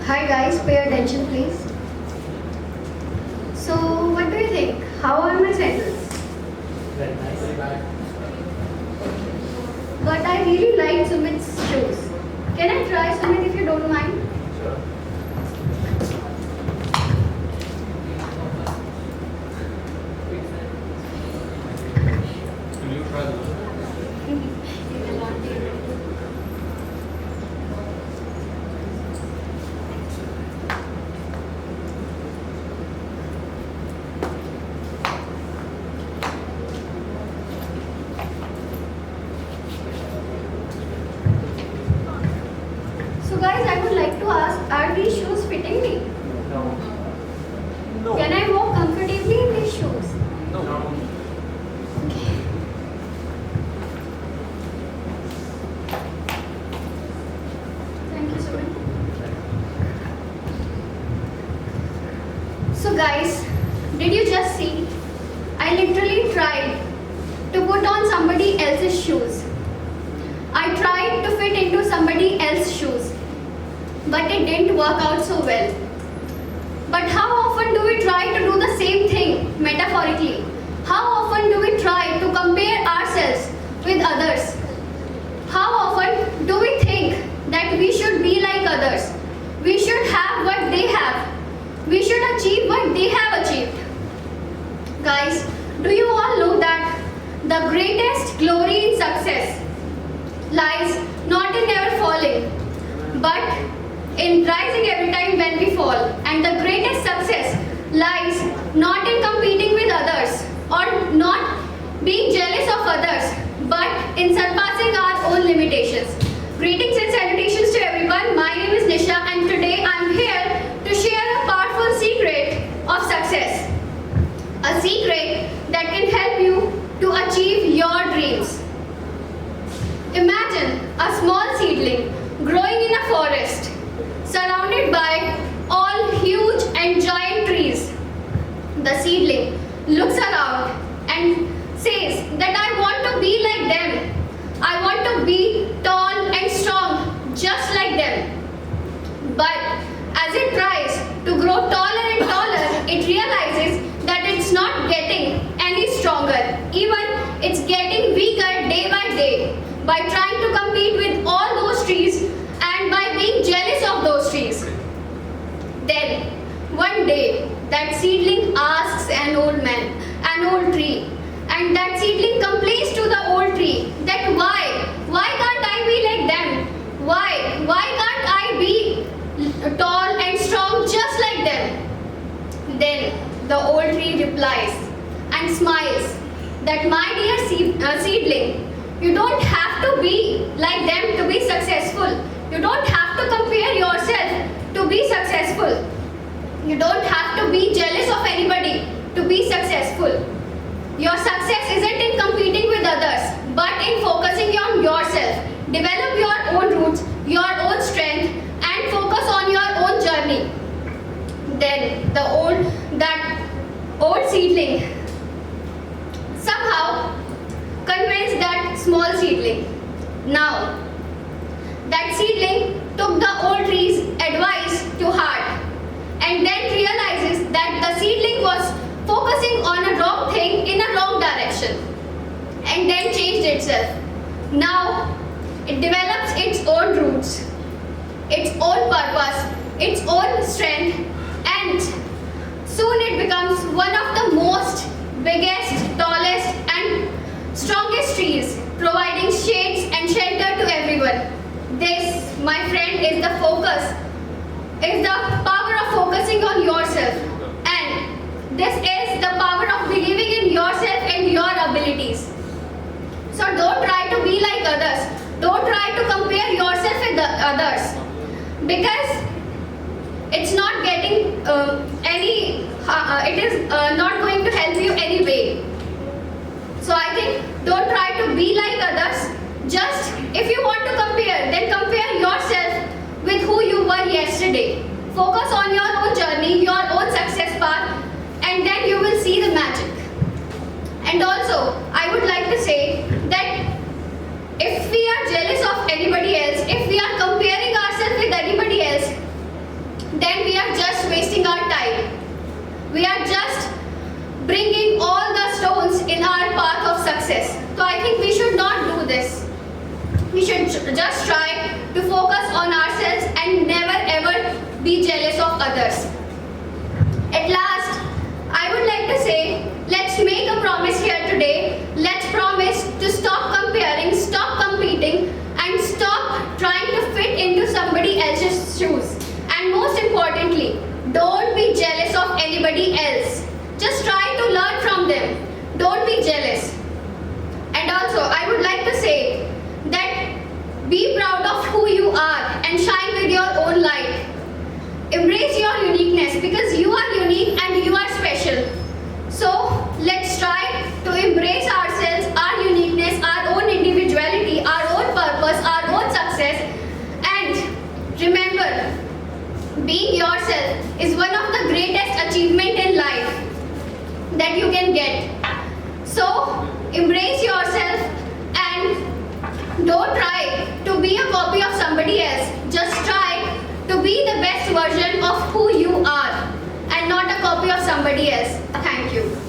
Hi guys, pay attention please. So, what do you think? How are my sandals? Very nice. But I really like Sumit's shoes. Can I try Sumit if you don't mind? Sure. Will you try those? You will not be able to. So guys, I would like to ask, are these shoes fitting me? No. No. Can I walk comfortably in these shoes? No. Okay. Thank you, Sumit. So guys, did you just see? I literally tried to put on somebody else's shoes. I tried to fit into somebody else's shoes, but it didn't work out so well. But how often do we try to do the same thing metaphorically? How often do we try to compare ourselves with others? How often do we think that we should be like others? We should have what they have. We should achieve what they have achieved. Guys, do you all know that the greatest glory in success lies not in never falling, but in rising every time when we fall. And the greatest success lies not in competing with others or not being jealous of others, but in surpassing our own limitations. Greetings and salutations to everyone. My name is Nisha and today I am here to share a powerful secret of success. A secret that can help you to achieve your dreams. Imagine a small seedling growing in a forest, surrounded by all huge and giant trees. The seedling looks around and says that I want to be like them. I want to be tall and strong just like them. But as it tries to grow taller and taller, it realizes that it's not getting any stronger. Even it's getting weaker day by day by trying to compete with all those trees and by being jealous of those trees. Then, one day, that seedling asks an old tree, and that seedling complains to the old tree that why can't I be like them? Why can't I be tall and strong just like them? Then the old tree replies and smiles that my dear seedling, you don't have to be like them to be successful. You don't have to compare yourself to be successful. You don't have to be jealous of anybody to be successful. Your success isn't in competing with others, but in focusing on yourself. Develop your own roots, your own strength, and focus on your own journey. Then that old seedling somehow convinced that small seedling. Now, that seedling took the old tree's advice to heart and then realizes that the seedling was focusing on a wrong thing in a wrong direction and then changed itself. Now, it develops its own roots, its own purpose, its own strength, and soon it becomes one of the most biggest, tallest, and strongest trees, providing shades and shelter to everyone. This, my friend, is the focus, is the power of focusing on yourself. And this is the power of believing in yourself and your abilities. So don't try to be like others. Don't try to compare yourself with the others. Because it's not getting it is not going to help you anyway. So I think don't try to be like others. Just if you want to compare, then compare yourself with who you were yesterday. Focus on your own journey, your own success path, and then you will see the magic. And also, I would like to say that if we are jealous of anybody else, if we are comparing ourselves with anybody else, then we are just wasting our time. We are just bringing all the stones in our path of success. So I think we should not do this. We should just try to focus on ourselves and never ever be jealous of others. At last, I would like to say, let's make a promise here today. Let's promise to stop comparing, stop competing, and stop trying to fit into somebody else's shoes. And most importantly, don't be jealous of anybody else. Just try to learn from them. Don't be jealous. And also, I would like to say that be proud of who you are and shine with your own light. Embrace your uniqueness because you are unique and you are special. So, let's try to embrace ourselves, our uniqueness, our own individuality, our own purpose, our own success. And remember, being yourself is one of the greatest achievements in life that you can get. So, embrace yourself and don't try to be a copy of somebody else. Just try to be the best version of who you are and not a copy of somebody else. Thank you.